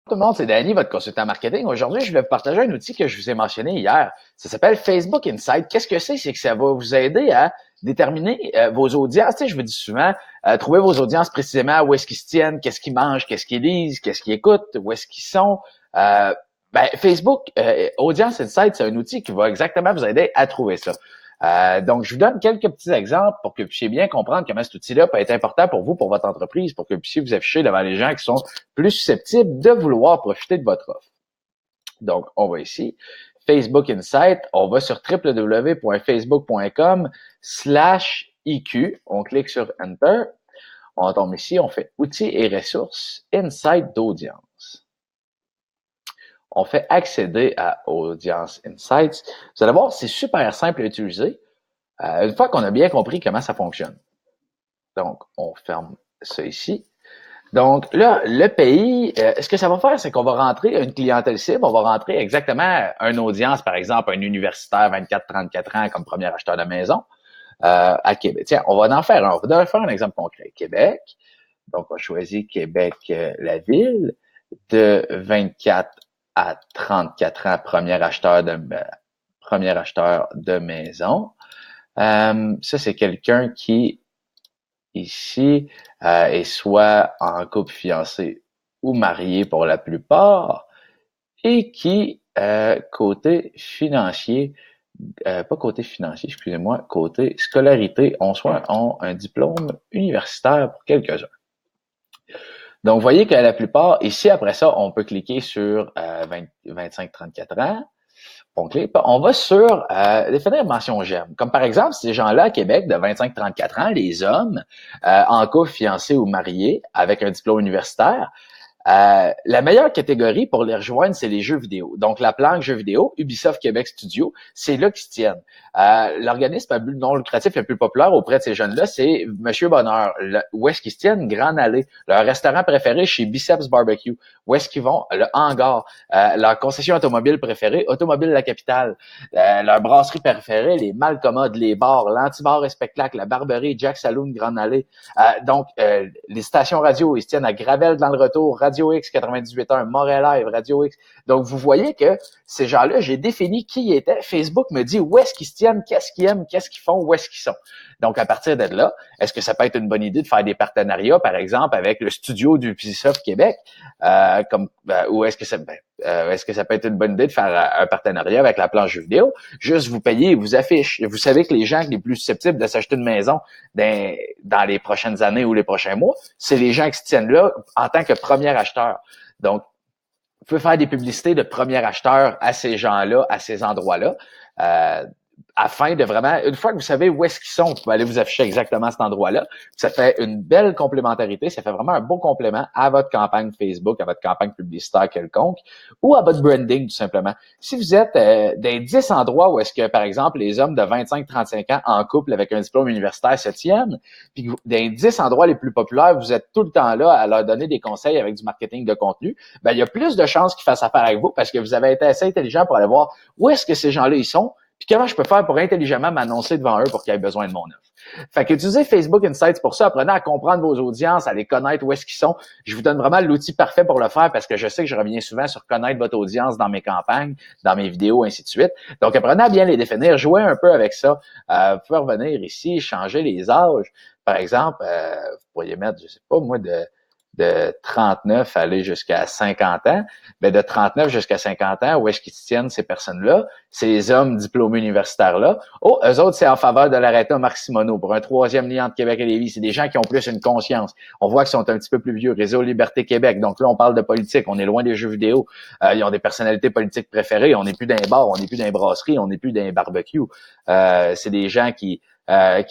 Tout le monde, c'est Danny, votre consultant marketing. Aujourd'hui, je vais vous partager un outil que je vous ai mentionné hier. Ça s'appelle Facebook Insight. Qu'est-ce que c'est? C'est que ça va vous aider à déterminer vos audiences. Tu sais, je vous dis souvent, trouver vos audiences précisément, où est-ce qu'ils se tiennent, qu'est-ce qu'ils mangent, qu'est-ce qu'ils lisent, qu'est-ce qu'ils écoutent, où est-ce qu'ils sont. Facebook Audience Insight, c'est un outil qui va exactement vous aider à trouver ça. Donc, je vous donne quelques petits exemples pour que vous puissiez bien comprendre comment cet outil-là peut être important pour vous, pour votre entreprise, pour que vous puissiez vous afficher devant les gens qui sont plus susceptibles de vouloir profiter de votre offre. Donc, on va ici, Facebook Insight, on va sur www.facebook.com/IQ, on clique sur Enter, on tombe ici, on fait Outils et ressources, Insight d'audience. On fait accéder à Audience Insights. Vous allez voir, c'est super simple à utiliser une fois qu'on a bien compris comment ça fonctionne. Donc, on ferme ça ici. Donc là, le pays, ce que ça va faire, c'est qu'on va rentrer une clientèle cible, on va rentrer exactement une audience, par exemple, un universitaire 24-34 ans comme premier acheteur de maison à Québec. Tiens, on va en faire un. On va faire un exemple concret. Québec. Donc, on choisit Québec, la ville, de 24 à 34 ans, premier acheteur de maison. Ça, c'est quelqu'un qui, ici, est soit en couple fiancé ou marié pour la plupart, et qui, côté financier, pas côté financier, excusez-moi, côté scolarité, ont un diplôme universitaire pour quelques-uns. Donc, vous voyez que la plupart, ici, après ça, on peut cliquer sur 25-34 ans. On va sur définir mention j'aime. Comme par exemple, ces gens-là à Québec de 25-34 ans, les hommes, en couple, fiancés ou mariés, avec un diplôme universitaire, la meilleure catégorie pour les rejoindre, c'est les jeux vidéo. Donc, la planque jeux vidéo, Ubisoft Québec Studio, c'est là qu'ils se tiennent. L'organisme à but non lucratif le plus populaire auprès de ces jeunes-là, c'est Monsieur Bonheur. Où est-ce qu'ils se tiennent? Grande Allée. Leur restaurant préféré chez Biceps Barbecue. Où est-ce qu'ils vont? Le Hangar. Leur concession automobile préférée, Automobile La Capitale. Leur brasserie préférée, les Malcommodes, les bars, l'Antibar et Spectacle, la Barberie, Jack Saloon, Grande Allée. Donc, les stations radio, ils se tiennent à Gravel dans le retour, Radio X 98.1, Montréal Live, Radio X. Donc, vous voyez que ces gens-là, j'ai défini qui ils étaient. Facebook me dit où est-ce qu'ils se tiennent, qu'est-ce qu'ils aiment, qu'est-ce qu'ils font, où est-ce qu'ils sont. Donc, à partir de là, est-ce que ça peut être une bonne idée de faire des partenariats, par exemple, avec le studio du Ubisoft Québec, ou est-ce que ça peut être une bonne idée de faire un partenariat avec la planche jeux vidéo? Juste vous payez, vous affiche. Vous savez que les gens les plus susceptibles de s'acheter une maison dans les prochaines années ou les prochains mois, c'est les gens qui se tiennent là en tant que premier acheteur. Donc, vous pouvez faire des publicités de premier acheteur à ces gens-là, à ces endroits-là, afin de vraiment, une fois que vous savez où est-ce qu'ils sont, vous pouvez aller vous afficher exactement à cet endroit-là. Ça fait une belle complémentarité, ça fait vraiment un beau complément à votre campagne Facebook, à votre campagne publicitaire quelconque, ou à votre branding, tout simplement. Si vous êtes dans 10 endroits où est-ce que, par exemple, les hommes de 25-35 ans en couple avec un diplôme universitaire se tiennent, puis dans les 10 endroits les plus populaires, vous êtes tout le temps là à leur donner des conseils avec du marketing de contenu, ben, il y a plus de chances qu'ils fassent affaire avec vous parce que vous avez été assez intelligent pour aller voir où est-ce que ces gens-là ils sont, puis comment je peux faire pour intelligemment m'annoncer devant eux pour qu'ils aient besoin de mon offre. Fait qu'utilisez Facebook Insights pour ça, apprenez à comprendre vos audiences, à les connaître où est-ce qu'ils sont. Je vous donne vraiment l'outil parfait pour le faire parce que je sais que je reviens souvent sur connaître votre audience dans mes campagnes, dans mes vidéos, ainsi de suite. Donc, apprenez à bien les définir, jouez un peu avec ça. Vous pouvez revenir ici, changer les âges. Par exemple, vous pourriez mettre, je sais pas moi, de 39 aller jusqu'à 50 ans, ben de 39 jusqu'à 50 ans, où est-ce qu'ils se tiennent ces personnes-là, ces hommes diplômés universitaires-là? Oh, eux autres, c'est en faveur de l'arrêté Marc Simoneau pour un troisième lien entre Québec et Lévis. C'est des gens qui ont plus une conscience. On voit qu'ils sont un petit peu plus vieux. Réseau Liberté Québec. Donc là, on parle de politique. On est loin des jeux vidéo. Ils ont des personnalités politiques préférées. On n'est plus dans les bars, on n'est plus dans les brasseries, on n'est plus dans les barbecues. C'est des gens qui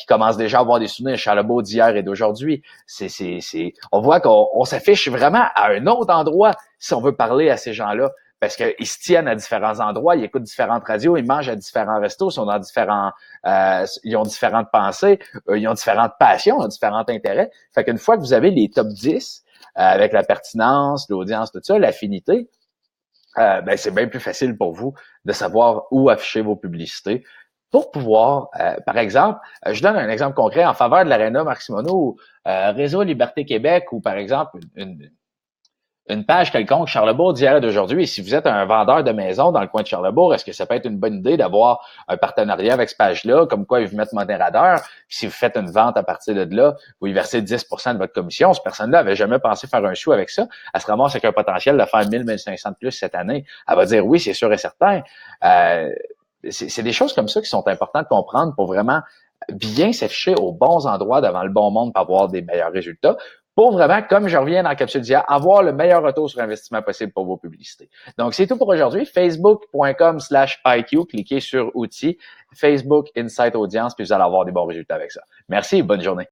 commencent déjà à avoir des souvenirs Charlebourg d'hier et d'aujourd'hui. On voit qu'on s'affiche vraiment à un autre endroit si on veut parler à ces gens-là. Parce qu'ils se tiennent à différents endroits, ils écoutent différentes radios, ils mangent à différents restos, ils sont dans ils ont différentes pensées, ils ont différentes passions, ils ont différents intérêts. Fait qu'une fois que vous avez les top 10, avec la pertinence, l'audience, tout ça, l'affinité, ben c'est bien plus facile pour vous de savoir où afficher vos publicités pour pouvoir, par exemple, je donne un exemple concret en faveur de l'Arena Marc Simoneau, Réseau Liberté Québec ou par exemple une page quelconque Charlebourg d'hier et d'aujourd'hui. Et si vous êtes un vendeur de maison dans le coin de Charlebourg, est-ce que ça peut être une bonne idée d'avoir un partenariat avec cette page-là, comme quoi ils vous mettent modérateur? Puis si vous faites une vente à partir de là, vous y versez 10% de votre commission. Cette personne-là avait jamais pensé faire un sou avec ça. Elle se ramasse avec un potentiel de faire 1 500 de plus cette année. Elle va dire oui, c'est sûr et certain. C'est des choses comme ça qui sont importantes de comprendre pour vraiment bien s'afficher aux bons endroits devant le bon monde pour avoir des meilleurs résultats. Pour vraiment, comme je reviens dans la capsule d'hier, avoir le meilleur retour sur investissement possible pour vos publicités. Donc, c'est tout pour aujourd'hui. Facebook.com/IQ. Cliquez sur outils, Facebook Insight Audience, puis vous allez avoir des bons résultats avec ça. Merci et bonne journée.